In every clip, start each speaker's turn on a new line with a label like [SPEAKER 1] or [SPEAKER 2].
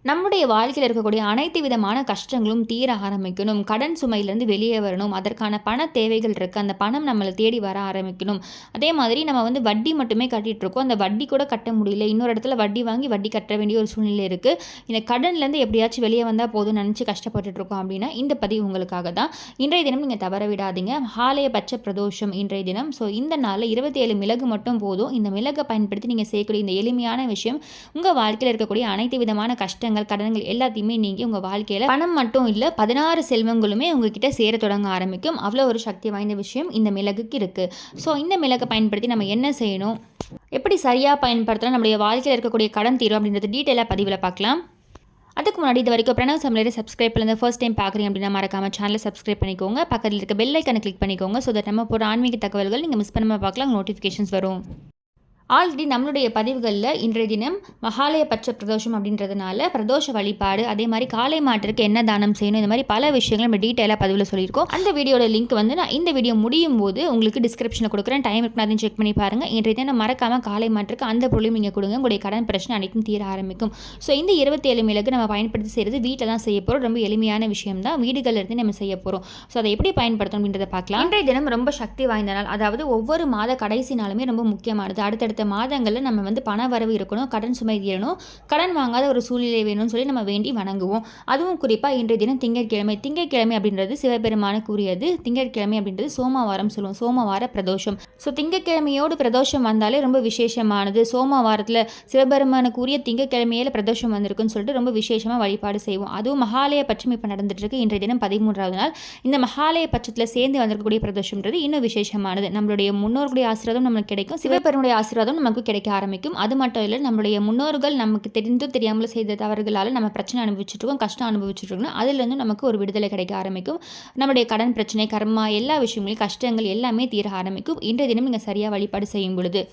[SPEAKER 1] நம்முடைய வாழ்க்கையில் இருக்கக்கூடிய அனைத்து விதமான கஷ்டங்களும் தீர ஆரம்பிக்கணும். கடன் சுமையிலேருந்து வெளியே வரணும். அதற்கான பண தேவைகள் இருக்குது. அந்த பணம் நம்மளை தேடி வர ஆரம்பிக்கணும். அதே மாதிரி நம்ம வட்டி மட்டுமே கட்டிகிட்ருக்கோம். அந்த வட்டி கூட கட்ட முடியல. இன்னொரு இடத்துல வட்டி வாங்கி வட்டி கட்ட வேண்டிய ஒரு சூழ்நிலை இருக்குது. இந்த கடன்லேருந்து எப்படியாச்சும் வெளியே வந்தால் போதும் நினச்சி கஷ்டப்பட்டுருக்கோம் அப்படின்னா இந்த பதிவு உங்களுக்காக தான். இன்றைய தினம் நீங்கள் தவற விடாதீங்க. மகாலய பட்ச பிரதோஷம் இன்றைய தினம். ஸோ இந்த நாளில் 27 மிளகு மட்டும் போதும். இந்த மிளகை பயன்படுத்தி நீங்கள் செய்யக்கூடிய இந்த எளிமையான விஷயம் உங்கள் வாழ்க்கையில் இருக்கக்கூடிய அனைத்து விதமான கஷ்டங்கள் கடன்கள் எல்லாத்தையுமே நீங்கி உங்கள் வாழ்க்கையில் பணம் மட்டும் இல்லை 16 செல்வங்களுமே உங்ககிட்ட சேர தொடங்க ஆரம்பிக்கும். அவ்வளோ ஒரு சக்தி வாய்ந்த விஷயம் இந்த மிளகுக்கு இருக்குது. ஸோ இந்த மிளகை பயன்படுத்தி நம்ம என்ன செய்யணும், எப்படி சரியாக பயன்படுத்தினா நம்மளுடைய வாழ்க்கையில் இருக்கக்கூடிய கடன் தீரும் அப்படின்றது டீட்டெயிலாக பதிவில் பார்க்கலாம். அதுக்கு முன்னாடி இது வரைக்கும் பிரணவ் சமையலை சப்ஸ்கிரைப் பண்ணி ஃபர்ஸ்ட் டைம் பார்க்குறீங்க அப்படின்னா மறக்காம சேனலை சப்ஸ்கிரைப் பண்ணிக்கோங்க. பக்கத்தில் இருக்க பெல் ஐக்கனை கிளிக் பண்ணிக்கோங்க. ஸோ தட் நம்ம போகிற ஆன்மீக தகவல்கள் நீங்கள் மிஸ் பண்ணாமல் பார்க்கலாம், நோட்டிஃபிகேஷன்ஸ் வரும். ஆல்ரெடி நம்மளுடைய பதிவுகளில் இன்றைய தினம் மகாலய பட்ச பிரதோஷம் அப்படின்றதுனால பிரதோஷ வழிபாடு, அதே மாதிரி காளை மாட்டிற்கு என்ன தானம் செய்யணும், இந்த மாதிரி பல விஷயங்கள் நம்ம டீட்டெயிலாக பதிவில் சொல்லியிருக்கோம். அந்த வீடியோட லிங்க் நான் இந்த வீடியோ முடியும் போது உங்களுக்கு டிஸ்கிரிப்ஷனில் கொடுக்குறேன். டைம் இருக்குன்னு அதையும் செக் பண்ணி பாருங்கள். இன்றைய தினம் மறக்காமல் காளை மாட்டிற்கு அந்த பொருளையும் நீங்கள் கொடுங்க. உங்களுடைய கடன் பிரச்சனை அனைத்தும் தீர ஆரம்பிக்கும். ஸோ இந்த 27 மிளகு நம்ம பயன்படுத்தி செய்கிறது வீட்டில் தான் செய்ய போகிறோம். ரொம்ப எளிமையான விஷயம் தான். வீடுகளில் இருந்து நம்ம செய்ய போகிறோம். ஸோ அதை எப்படி பயன்படுத்தணும் அப்படின்றத பார்க்கலாம். இன்றைய தினம் ரொம்ப சக்தி வாய்ந்த நாள். அதாவது ஒவ்வொரு மாத கடைசி நாளுமே ரொம்ப முக்கியமானது. அடுத்தடுத்த மாதங்களில் நம்ம பண வரவு இருக்கணும், கடன் சுமை தீரணும், கடன் வாங்காத ஒரு சூழ்நிலை வேணும்னு சொல்லி நம்ம வேண்டி வணங்குவோம். அதுவும் குறிப்பாக இன்றைய தினம் திங்கட்கிழமை. திங்கட்கிழமை அப்படின்றது சிவபெருமானுக்கு உரியது. திங்கட்கிழமை அப்படின்றது சோமவாரம் சொல்லுவோம், சோமவார பிரதோஷம். ஸோ திங்கட்கிழமையோடு பிரதோஷம் வந்தாலே ரொம்ப விசேஷமானது. சோமவாரத்தில் சிவபெருமானுக்கு உரிய திங்கட்கிழமையில பிரதோஷம் வந்திருக்குன்னு சொல்லிட்டு ரொம்ப விசேஷமாக வழிபாடு செய்வோம். அதுவும் மகாலய பட்சம் இப்போ நடந்துட்டு இருக்கு. இன்றைய தினம் 13வது நாள். இந்த மகாலய பட்சத்தில் சேர்ந்து வந்திருக்கக்கூடிய பிரதோஷம்ன்றது இன்னும் விசேஷமானது. நம்மளுடைய முன்னோர்களுடைய ஆசீர்வாதம் நமக்கு கிடைக்கும், சிவபெருமானுடைய ஆசீர்வாதம் நமக்கு கிடைக்க ஆரம்பிக்கும். அது மட்டும் இல்லை, நம்மளுடைய முன்னோர்கள் நமக்கு தெரிந்தும் தெரியாமல் செய்த தவறுகளால் நம்ம பிரச்சனை அனுபவிச்சுட்ருக்கோம், கஷ்டம் அனுபவிச்சுட்ருக்கோம். அதுலேருந்து நமக்கு ஒரு விடுதலை கிடைக்க ஆரம்பிக்கும். நம்மளுடைய கடன் பிரச்சனை, கர்மா, எல்லா விஷயங்களையும் கஷ்டங்கள் எல்லாமே தீர ஆரம்பிக்கும் இன்றைய தினம் நீங்கள் சரியாக வழிபாடு செய்யும் பொழுது.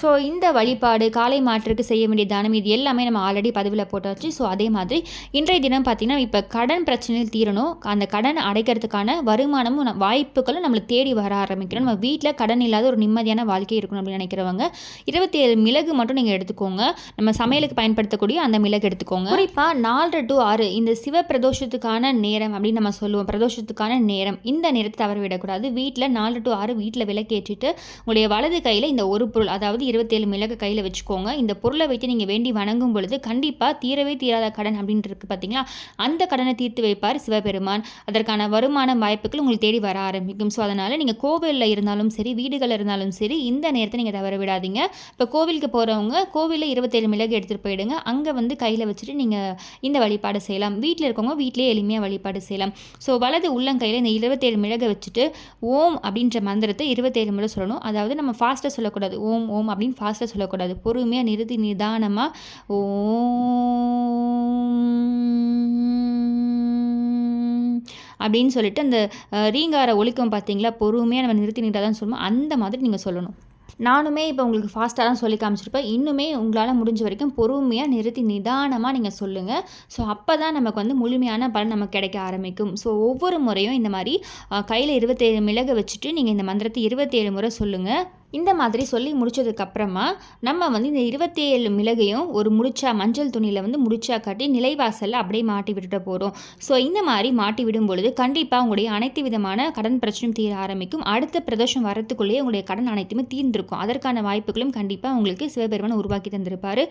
[SPEAKER 1] ஸோ இந்த வழிபாடு, காளை மாட்டிற்கு செய்ய வேண்டிய தானம், இது எல்லாமே நம்ம ஆல்ரெடி பதிவில் போட்டாச்சு. ஸோ அதே மாதிரி இன்றைய தினம் பார்த்திங்கன்னா இப்போ கடன் பிரச்சனையில் தீரணும், அந்த கடன் அடைக்கிறதுக்கான வருமானமும் வாய்ப்புகளும் நம்மளை தேடி வர ஆரம்பிக்கணும். நம்ம வீட்டில் கடன் இல்லாத ஒரு நிம்மதியான வாழ்க்கை இருக்கணும் அப்படின்னு நினைக்கிறவங்க 27 மிளகு மட்டும் நீங்கள் எடுத்துக்கோங்க. நம்ம சமையலுக்கு பயன்படுத்தக்கூடிய அந்த மிளகு எடுத்துக்கோங்க. குறிப்பாக 4 to 6 இந்த சிவ பிரதோஷத்துக்கான நேரம் அப்படின்னு நம்ம சொல்லுவோம். பிரதோஷத்துக்கான நேரம், இந்த நேரத்தை தவற விடக்கூடாது. வீட்டில் 4 to 6 வீட்டில் விளக்கேற்றிட்டு உங்களுடைய வலது கையில் இந்த ஒரு பொருள், அதாவது 27 மிளகு கையில் வச்சுக்கோங்க. இந்த பொருளை வைத்து நீங்கள் வேண்டி வணங்கும் பொழுது கண்டிப்பாக தீரவே தீராத கடன் அப்படின்ட்டு இருக்குது பார்த்தீங்களா, அந்த கடனை தீர்த்து வைப்பார் சிவபெருமான். அதற்கான வருமான வாய்ப்புகள் உங்களுக்கு தேடி வர ஆரம்பிக்கும். ஸோ அதனால் நீங்கள் கோவிலில் இருந்தாலும் சரி, வீடுகளில் இருந்தாலும் சரி, இந்த நேரத்தை நீங்கள் தவற விடாதீங்க. இப்போ கோவிலுக்கு போகிறவங்க கோவிலில் 27 மிளகு எடுத்துகிட்டு போயிடுங்க. அங்கே கையில் வச்சுட்டு நீங்கள் இந்த வழிபாடு செய்யலாம். வீட்டில் இருக்கவங்க வீட்டிலே எளிமையாக வழிபாடு செய்யலாம். ஸோ வலது உள்ளங்கையில் இந்த 27 மிளகை வச்சுட்டு ஓம் அப்படின்ற மந்திரத்தை 27 முறை சொல்லணும். அதாவது நம்ம ஃபாஸ்ட்டாக சொல்லக்கூடாது, ஓம் ஓம் அப்படின்னு ஃபாஸ்ட்டாக சொல்லக்கூடாது. பொறுமையாக நிறுத்தி நிதானமாக ஓம் அப்படின்னு சொல்லிட்டு அந்த ரீங்கார ஒலிக்கும் பார்த்தீங்களா, பொறுமையாக நம்ம நிறுத்தி நின்றால் தான் சொல்லணும். அந்த மாதிரி நீங்கள் சொல்லணும். நானுமே இப்போ உங்களுக்கு ஃபாஸ்ட்டாக தான் சொல்லி காமிச்சிருப்பேன். இன்னுமே உங்களால் முடிஞ்ச வரைக்கும் பொறுமையாக நிறுத்தி நிதானமாக நீங்கள் சொல்லுங்கள். ஸோ அப்போ தான் நமக்கு முழுமையான பலன் நமக்கு கிடைக்க ஆரம்பிக்கும். ஸோ ஒவ்வொரு முறையும் இந்த மாதிரி கையில் 27 மிளகு வச்சுட்டு நீங்கள் இந்த மந்திரத்தை 27 முறை சொல்லுங்கள். இந்த மாதிரி சொல்லி முடிச்சதுக்கப்புறமா நம்ம இந்த 27 மிளகையும் ஒரு முடிச்சா மஞ்சள் துணியில் முடிச்சா காட்டி நிலைவாசலில் அப்படியே மாட்டி விட்டுட்டு போகிறோம். ஸோ இந்த மாதிரி மாட்டி விடும் பொழுது கண்டிப்பாக உங்களுடைய அனைத்து விதமான கடன் பிரச்சனையும் தீர ஆரம்பிக்கும். அடுத்த பிரதோஷம் வரத்துக்குள்ளேயே உங்களுடைய கடன் அனைத்துமே தீர்ந்திருக்கும். அதற்கான வாய்ப்புகளும் கண்டிப்பாக உங்களுக்கு சிவபெருமான் உருவாக்கி தந்திருப்பார்.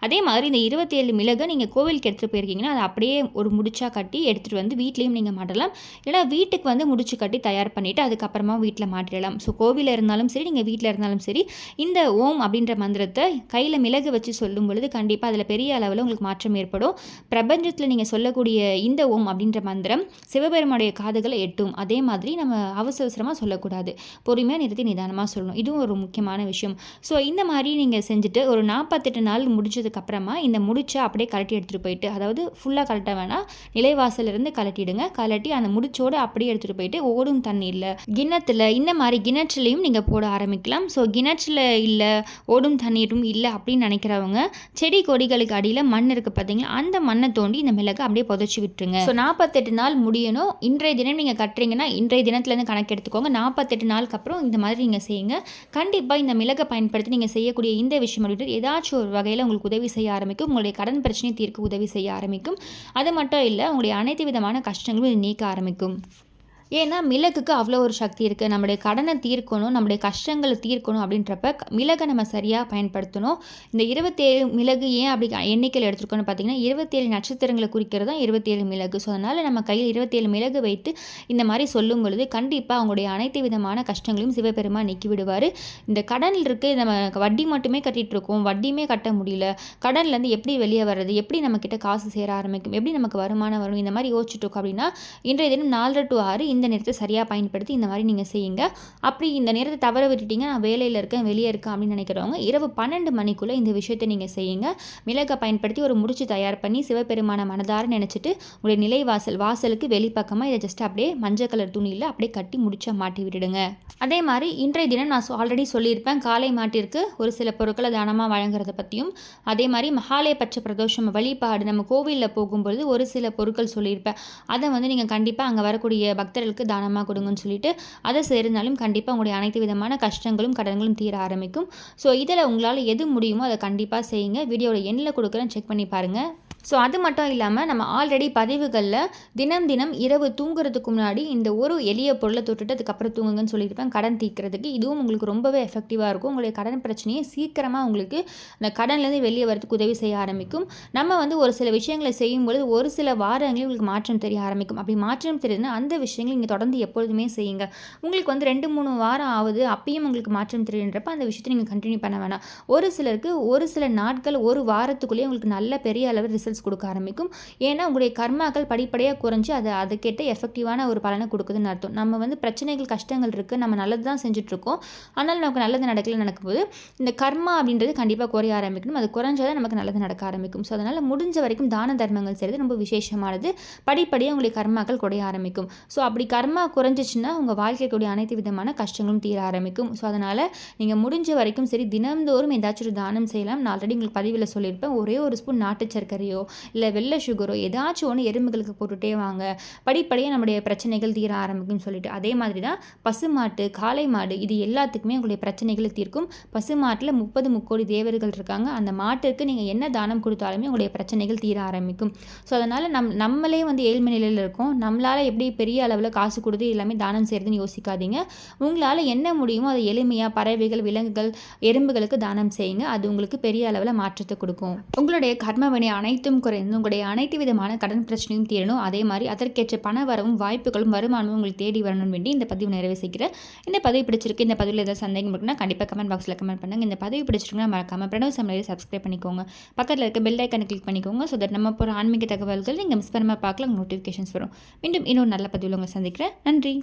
[SPEAKER 1] அதே மாதிரி இந்த 27 மிளகை நீங்கள் கோவிலுக்கு எடுத்துகிட்டு போயிருக்கீங்கன்னா அதை அப்படியே ஒரு முடிச்சா கட்டி எடுத்துகிட்டு வந்து வீட்லேயும் நீங்கள் மாட்டலாம். இல்லைனா வீட்டுக்கு முடிச்சு கட்டி தயார் பண்ணிவிட்டு அதுக்கப்புறமா வீட்டில் மாட்டிடலாம். ஸோ கோவிலில் இருந்தாலும் சரி, நீங்கள் வீட்டில் இருந்தாலும் சரி, இந்த ஓம் அப்படின்ற மந்திரத்தை கையில் மிளகு வச்சு சொல்லும் பொழுது கண்டிப்பாக அதில் பெரிய அளவில் உங்களுக்கு மாற்றம் ஏற்படும். பிரபஞ்சத்தில் நீங்கள் சொல்லக்கூடிய இந்த ஓம் அப்படின்ற மந்திரம் சிவபெருமானுடைய காதுகளை எட்டும். அதே மாதிரி நம்ம அவசரமாக சொல்லக்கூடாது, பொறுமையாக நிறுத்தி நிதானமாக சொல்லணும். இதுவும் ஒரு முக்கியமான விஷயம். ஸோ இந்த மாதிரி நீங்கள் செஞ்சுட்டு ஒரு 48 நாள் முடிச்சதுக்கப்புறமா இந்த முடிச்சை அப்படியே கலட்டி எடுத்துகிட்டு போயிட்டு, அதாவது ஃபுல்லாக கலட்ட வேணாம், நிலைவாசலிருந்து கலட்டிடுங்க. கலட்டி அந்த முடிச்சோடு அப்படியே எடுத்துகிட்டு போயிட்டு ஓடும் தண்ணியில், கிண்ணத்தில், இந்த மாதிரி கிணற்றுலையும் நீங்கள் போட ஆரம்பிக்கலாம். செய்யலாம். ஸோ கிணற்றில் இல்லை, ஓடும் தண்ணீரும் இல்லை அப்படின்னு நினைக்கிறவங்க செடி கொடிகளுக்கு அடியில் மண் இருக்குது பார்த்தீங்களா, அந்த மண்ணை தோண்டி இந்த மிளகை அப்படியே புதைச்சி விட்டுருங்க. ஸோ 48 நாள் முடியணும். இன்றைய தினம் நீங்கள் கட்டுறீங்கன்னா இன்றைய தினத்துலேருந்து கணக்கு எடுத்துக்கோங்க. 48 நாளுக்கு அப்புறம் இந்த மாதிரி நீங்கள் செய்யுங்க. கண்டிப்பாக இந்த மிளகை பயன்படுத்தி நீங்கள் செய்யக்கூடிய இந்த விஷயம் அப்படின்றது ஏதாச்சும் ஒரு வகையில் உங்களுக்கு உதவி செய்ய ஆரம்பிக்கும். உங்களுடைய கடன் பிரச்சனையை தீர்க்க உதவி செய்ய ஆரம்பிக்கும். அது மட்டும் இல்லை, உங்களுடைய அனைத்து விதமான கஷ்டங்களும் இது நீக்க ஆரம்பிக்கும். ஏன்னா மிளகுக்கு அவ்வளோ ஒரு சக்தி இருக்குது. நம்முடைய கடனை தீர்க்கணும், நம்முடைய கஷ்டங்களை தீர்க்கணும் அப்படின்றப்ப மிளகை நம்ம சரியாக பயன்படுத்தணும். இந்த 27 மிளகு ஏன் அப்படி எண்ணிக்கையில் எடுத்துருக்கோன்னு பார்த்தீங்கன்னா 27 நட்சத்திரங்களை குறிக்கிறது தான் 27 மிளகு. ஸோ அதனால் நம்ம கையில் 27 மிளகு வைத்து இந்த மாதிரி சொல்லும் பொழுது கண்டிப்பாக அவங்களுடைய அனைத்து விதமான கஷ்டங்களையும் சிவபெருமான் நீக்கி விடுவார். இந்த கடனில் இருக்குது, நம்ம வட்டி மட்டுமே கட்டிகிட்ருக்கோம், வட்டியுமே கட்ட முடியல, கடன்லேருந்து எப்படி வெளியே வர்றது, எப்படி நம்மக்கிட்ட காசு சேர ஆரம்பிக்கும், எப்படி நமக்கு வருமானம் வரும், இந்த மாதிரி யோசிச்சுட்ருக்கோம் அப்படின்னா இன்றைய தினம் 4 to 6 இந்த நேரத்தை சரியாக பயன்படுத்தி இந்த மாதிரி நீங்கள் செய்யுங்க. அப்படி இந்த நேரத்தை தவற விட்டுட்டீங்க, நான் வேலையில் இருக்கேன், வெளியே இருக்கேன் அப்படின்னு நினைக்கிறவங்க இரவு 12 மணிக்குள்ளே இந்த விஷயத்தை நீங்கள் செய்யுங்க. மிளகை பயன்படுத்தி ஒரு முடிச்சு தயார் பண்ணி சிவபெருமான மனதார நினச்சிட்டு உங்களுடைய வாசலுக்கு வெளிப்பக்கமாக இதை ஜஸ்ட் அப்படியே மஞ்சள் கலர் துணியில் அப்படியே கட்டி முடிச்சா மாட்டி விட்டுடுங்க. அதே மாதிரி இன்றைய தினம் நான் ஆல்ரெடி சொல்லியிருப்பேன், காளை மாட்டிற்கு ஒரு சில பொருட்களை தானமாக வழங்குறத பற்றியும், அதே மாதிரி மகாலய பட்ச பிரதோஷம் வழிபாடு நம்ம கோவிலில் போகும்பொழுது ஒரு சில பொருட்கள் சொல்லியிருப்பேன். அதை நீங்கள் கண்டிப்பாக அங்கே வரக்கூடிய பக்தர்களுக்கு தானமாக கொடுங்கன்னு சொல்லிட்டு அதை சேர்ந்தாலும் கண்டிப்பாக உங்களுடைய அனைத்து விதமான கஷ்டங்களும் கடன்களும் தீர ஆரம்பிக்கும். ஸோ இதில் உங்களால் எது முடியுமோ அதை கண்டிப்பாக செய்யுங்க. வீடியோட எண்ணில் கொடுக்குறேன், செக் பண்ணி பாருங்கள். ஸோ அது மட்டும் இல்லாமல் நம்ம ஆல்ரெடி பதிவுகளில் தினம் இரவு தூங்குறதுக்கு முன்னாடி இந்த ஒரு எளிய பொருளை தொட்டுட்டு அதுக்கப்புறம் தூங்குங்கன்னு சொல்லியிருப்பேன் கடன் தீர்க்கிறதுக்கு. இதுவும் உங்களுக்கு ரொம்பவே எஃபெக்டிவாக இருக்கும். உங்களுடைய கடன் பிரச்சனையை சீக்கிரமாக உங்களுக்கு அந்த கடன்லேருந்து வெளியே வரதுக்கு உதவி செய்ய ஆரம்பிக்கும். நம்ம ஒரு சில விஷயங்களை செய்யும்பொழுது ஒரு சில வாரங்களே உங்களுக்கு மாற்றம் தெரிய ஆரம்பிக்கும். அப்படி மாற்றம் தெரியுதுன்னா அந்த விஷயங்களை நீங்கள் தொடர்ந்து எப்பொழுதுமே செய்யுங்க. உங்களுக்கு 2-3 வாரம் ஆகுது, அப்பயும் உங்களுக்கு மாற்றம் தெரியுன்றப்ப அந்த விஷயத்தை நீங்கள் கண்டினியூ பண்ண வேணாம். ஒரு சிலருக்கு ஒரு சில நாட்கள், ஒரு வாரத்துக்குள்ளேயே உங்களுக்கு நல்ல பெரிய அளவு ரிசல்ட்ஸ் கொடுக்க ஆரம்பிக்கும். ஏன்னா உங்களுடைய கர்மாக்கள் படிப்படியாக குறைஞ்சி அதுக்கேற்ற எஃபெக்டிவான ஒரு பலனை கொடுக்குதுன்னு அர்த்தம். நம்ம பிரச்சனைகள் கஷ்டங்கள் இருக்குது, நம்ம நல்லது தான் செஞ்சுட்ருக்கோம், ஆனால் நமக்கு நல்லது நடக்கும்போது இந்த கர்மா அப்படின்றது கண்டிப்பாக குறைய ஆரம்பிக்கணும். அது குறைஞ்சாதான் நமக்கு நல்லது நடக்க ஆரம்பிக்கும். ஸோ அதனால் முடிஞ்ச வரைக்கும் தான தர்மங்கள் செய்கிறது ரொம்ப விசேஷமானது. படிப்படியாக உங்களுடைய கர்மாக்கள் குறைய ஆரம்பிக்கும். ஸோ அப்படி கர்மா குறைஞ்சிச்சுன்னா உங்கள் வாழ்க்கைக்கூடிய அனைத்து விதமான கஷ்டங்களும் தீர ஆரம்பிக்கும். ஸோ அதனால் நீங்கள் முடிஞ்ச வரைக்கும் சரி தினந்தோறும் ஏதாச்சும் ஒரு தானம் செய்யலாம். நான் ஆல்ரெடி உங்களுக்கு பதிவில் சொல்லியிருப்பேன், ஒரே ஒரு ஸ்பூன் நாட்டு சர்க்கரையோ இல்லை வெள்ளை சுகரோ ஏதாச்சும் ஒன்று எறும்புகளுக்கு போட்டுகிட்டே வாங்க, படிப்படியாக நம்முடைய பிரச்சனைகள் தீர ஆரம்பிக்கும்னு சொல்லிட்டு. அதே மாதிரி தான் பசுமாட்டு, காளை மாடு, இது எல்லாத்துக்குமே உங்களுடைய பிரச்சனைகளை தீர்க்கும். பசுமாட்டில் 30 முக்கோடி தேவர்கள் இருக்காங்க. அந்த மாட்டுக்கு நீங்கள் என்ன தானம் கொடுத்தாலுமே உங்களுடைய பிரச்சனைகள் தீர ஆரம்பிக்கும். ஸோ அதனால் நம்மளே ஏழ்மை நிலையில் இருக்கோம், நம்மளால் எப்படி பெரிய அளவில் காசு கொடுத்து எல்லாமே தானம் செய்கிறதுன்னு யோசிக்காதீங்க. உங்களால் என்ன முடியுமோ அதை எளிமையாக பறவைகள், விலங்குகள், எறும்புகளுக்கு தானம் செய்யுங்க. அது உங்களுக்கு பெரிய அளவில் மாற்றத்தை கொடுக்கும். உங்களுடைய கர்மவினை அனைத்தும் குறைந்து உங்களுடைய அனைத்து விதமான கடன் பிரச்சனையும் தீரணும். அதே மாதிரி அதற்கேற்ற பண வரவும் வாய்ப்புகளும் வருமானமும் உங்களுக்கு தேடி வரணும்னு வேண்டி இந்த பதிவு நிறைவு செய்கிறேன். இந்த பதிவு பிடிச்சிருக்கு, இந்த பதிவில் ஏதாவது சந்தேகம் இருக்குன்னா கண்டிப்பாக கமெண்ட் பாக்ஸில் கமெண்ட் பண்ணுங்கள். இந்த பதிவு பிடிச்சிருக்குன்னா மறக்காமல் பிரணவ் சமையலை சப்ஸ்கிரைப் பண்ணிக்கோங்க. பக்கத்தில் இருக்க பெல் ஐக்கனை கிளிக் பண்ணிக்கோங்க. ஸோ தட் நம்ம போகிற ஆன்மீக தகவல்கள் நீங்கள் மிஸ் பண்ணாமல் பார்க்கலாம், நோட்டிஃபிகேஷன்ஸ் வரும். மீண்டும் இன்னொரு நல்ல பதிவில் உங்களை சந்திக்கிறேன். நன்றி.